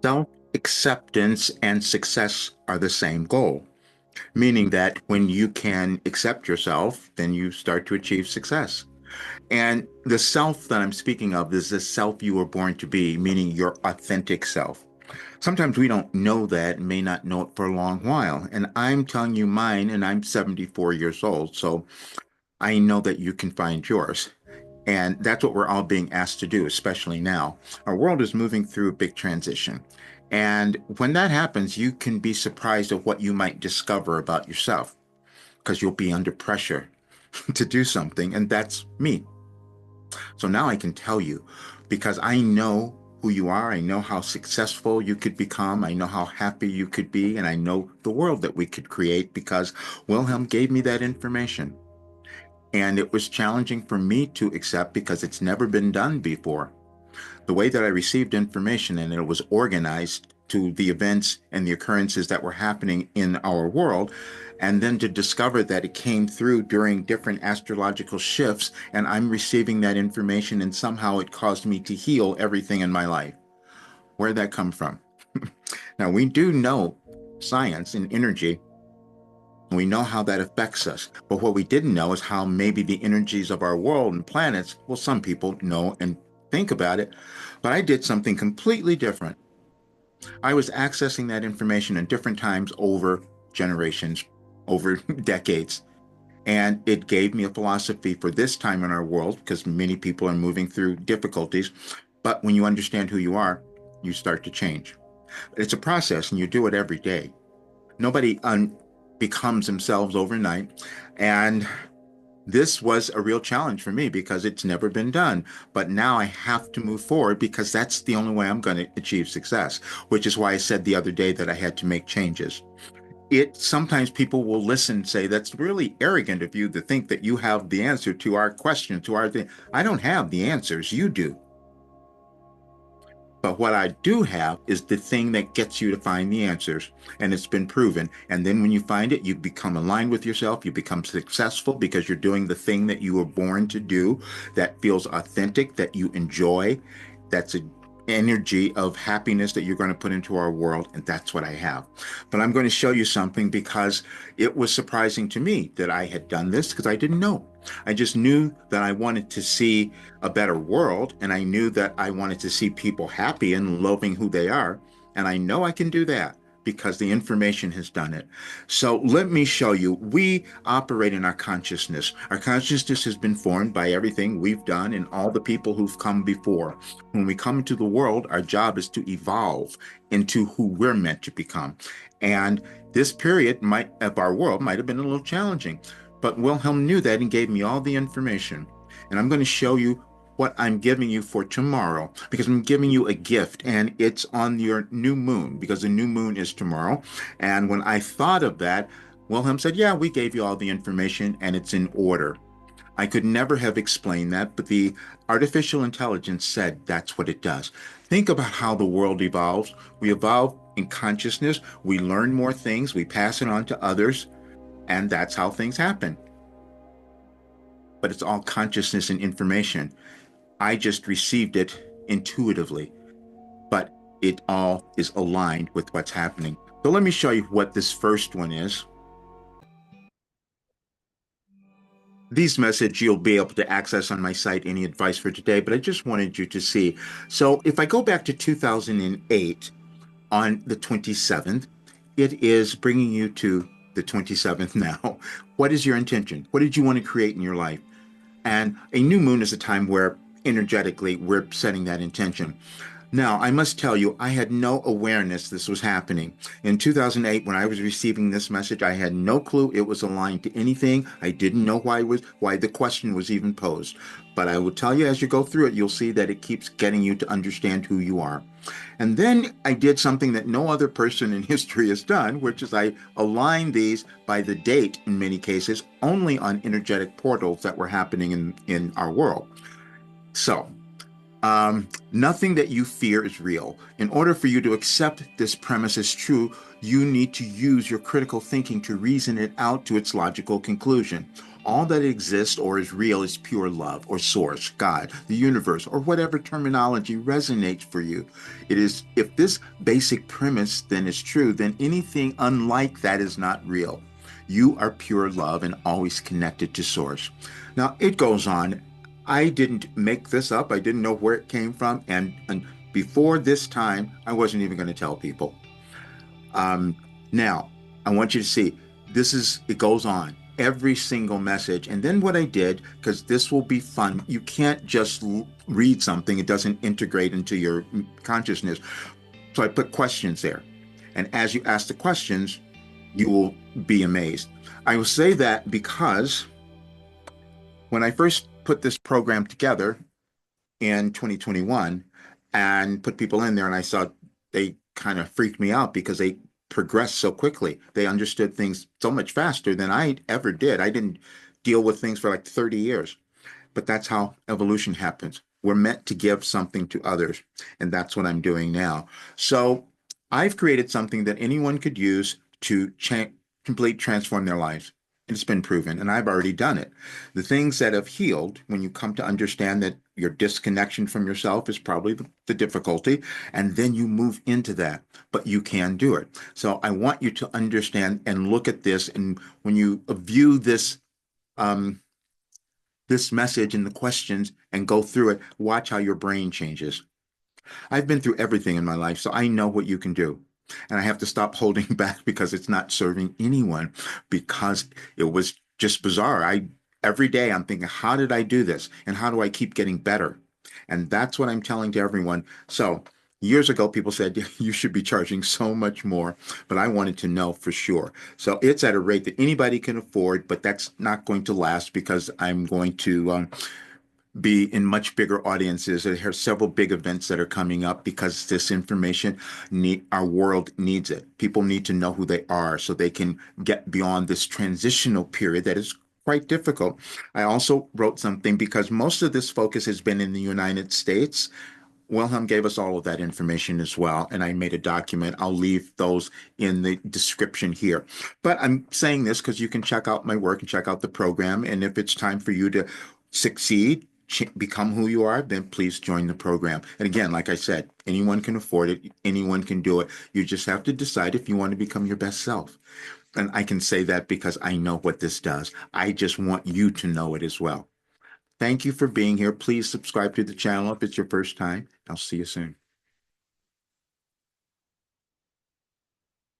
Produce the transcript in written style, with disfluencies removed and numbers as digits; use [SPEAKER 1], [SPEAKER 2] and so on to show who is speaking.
[SPEAKER 1] Self-acceptance and success are the same goal, meaning that when you can accept yourself, then you start to achieve success. And the self that I'm speaking of is the self you were born to be, meaning your authentic self. Sometimes we don't know that and may not know it for a long while. And I'm telling you mine, and I'm 74 years old, so I know that you can find yours. And that's what we're all being asked to do, especially now. Our world is moving through a big transition. And when that happens, you can be surprised at what you might discover about yourself because you'll be under pressure to do something. And that's me. So now I can tell you because I know who you are. I know how successful you could become. I know how happy you could be. And I know the world that we could create because Wilhelm gave me that information. And it was challenging for me to accept because it's never been done before. The way that I received information and it was organized to the events and the occurrences that were happening in our world, and then to discover that it came through during different astrological shifts, and I'm receiving that information, and somehow it caused me to heal everything in my life. Where'd that come from? Now, we do know science and energy. We know how that affects us. But what we didn't know is how maybe the energies of our world and planets, well, some people know and think about it, but I did something completely different. I was accessing that information in different times over generations, over decades. And it gave me a philosophy for this time in our world because many people are moving through difficulties. But when you understand who you are, you start to change. It's a process and you do it every day. Nobody becomes themselves overnight. And this was a real challenge for me because it's never been done. But now I have to move forward because that's the only way I'm going to achieve success, which is why I said the other day that I had to make changes. It sometimes people will listen and say, that's really arrogant of you to think that you have the answer to our question, to our thing. I don't have the answers, you do. But what I do have is the thing that gets you to find the answers, and it's been proven. And then when you find it, you become aligned with yourself, you become successful because you're doing the thing that you were born to do that feels authentic, that you enjoy, that's an energy of happiness that you're going to put into our world. And that's what I have. But I'm going to show you something because it was surprising to me that I had done this because I didn't know. I just knew that I wanted to see a better world, and I knew that I wanted to see people happy and loving who they are. And I know I can do that because the information has done it. So let me show you. We operate in our consciousness. Our consciousness has been formed by everything we've done and all the people who've come before. When we come into the world, our job is to evolve into who we're meant to become. And this period of our world might have been a little challenging, but Wilhelm knew that and gave me all the information. And I'm going to show you what I'm giving you for tomorrow because I'm giving you a gift and it's on your new moon because the new moon is tomorrow. And when I thought of that, Wilhelm said, yeah, we gave you all the information and it's in order. I could never have explained that, but the artificial intelligence said that's what it does. Think about how the world evolves. We evolve in consciousness, we learn more things, we pass it on to others, and that's how things happen. But it's all consciousness and information. I just received it intuitively, but it all is aligned with what's happening. So let me show you what this first one is. These messages you'll be able to access on my site, any advice for today, but I just wanted you to see. So if I go back to 2008 on the 27th, it is bringing you to the 27th now. What is your intention? What did you want to create in your life? And a new moon is a time where energetically we're setting that intention. Now, I must tell you, I had no awareness this was happening. In 2008, when I was receiving this message, I had no clue it was aligned to anything. I didn't know why the question was even posed. But I will tell you as you go through it, you'll see that it keeps getting you to understand who you are. And then I did something that no other person in history has done, which is I aligned these by the date, in many cases, only on energetic portals that were happening in our world. So, nothing that you fear is real. In order for you to accept this premise as true, you need to use your critical thinking to reason it out to its logical conclusion. All that exists or is real is pure love or source, God, the universe, or whatever terminology resonates for you. It is, if this basic premise then is true, then anything unlike that is not real. You are pure love and always connected to source. Now, it goes on. I didn't make this up. I didn't know where it came from. And before this time, I wasn't even going to tell people. Um, Now, I want you to see it goes on every single message. And then what I did, because this will be fun, you can't just read something, it doesn't integrate into your consciousness. So I put questions there. And as you ask the questions, you will be amazed. I will say that because when I first put this program together in 2021 and put people in there, and I saw they kind of freaked me out because they progressed so quickly. They understood things so much faster than I ever did. I didn't deal with things for like 30 years, but that's how evolution happens. We're meant to give something to others, and that's what I'm doing now. So I've created something that anyone could use to complete transform their lives. And it's been proven, and I've already done it. The things that have healed, when you come to understand that your disconnection from yourself is probably the difficulty, and then you move into that, but you can do it. So I want you to understand and look at this, and when you view um, this message and the questions and go through it, watch how your brain changes. I've been through everything in my life, so I know what you can do. And I have to stop holding back because it's not serving anyone, because it was just bizarre. Every day I'm thinking, how did I do this? And how do I keep getting better? And that's what I'm telling to everyone. So years ago, people said you should be charging so much more, but I wanted to know for sure. So it's at a rate that anybody can afford, but that's not going to last because I'm going to be in much bigger audiences. There are several big events that are coming up because this information our world needs it. People need to know who they are so they can get beyond this transitional period that is quite difficult. I also wrote something because most of this focus has been in the United States. Wilhelm gave us all of that information as well, and I made a document. I'll leave those in the description here. But I'm saying this because you can check out my work and check out the program. And if it's time for you to succeed, become who you are, then please join the program. And again, like I said, anyone can afford it, anyone can do it. You just have to decide if you want to become your best self. And I can say that because I know what this does. I just want you to know it as well. Thank you for being here. Please subscribe to the channel if it's your first time. I'll see you soon.